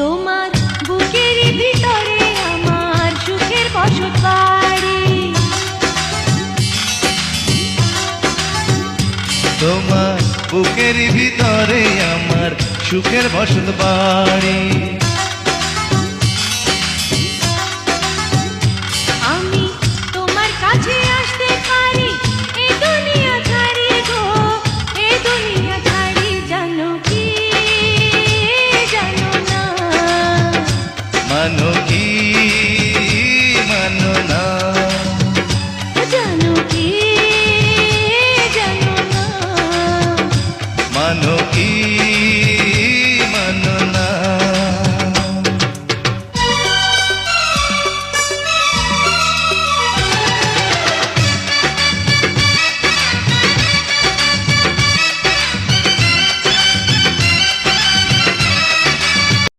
তোমার বুকের ভিতরে আমার সুখের বসত বাড়ি। তোমার বুকের ভিতরে আমার সুখের বসত বাড়ি। আমি তোমার কাছে আসতে পারি এ দুনিয়া ছাড়ি গো, এ দুনিয়া ছাড়ি, জানো কি জানো না? মানো কি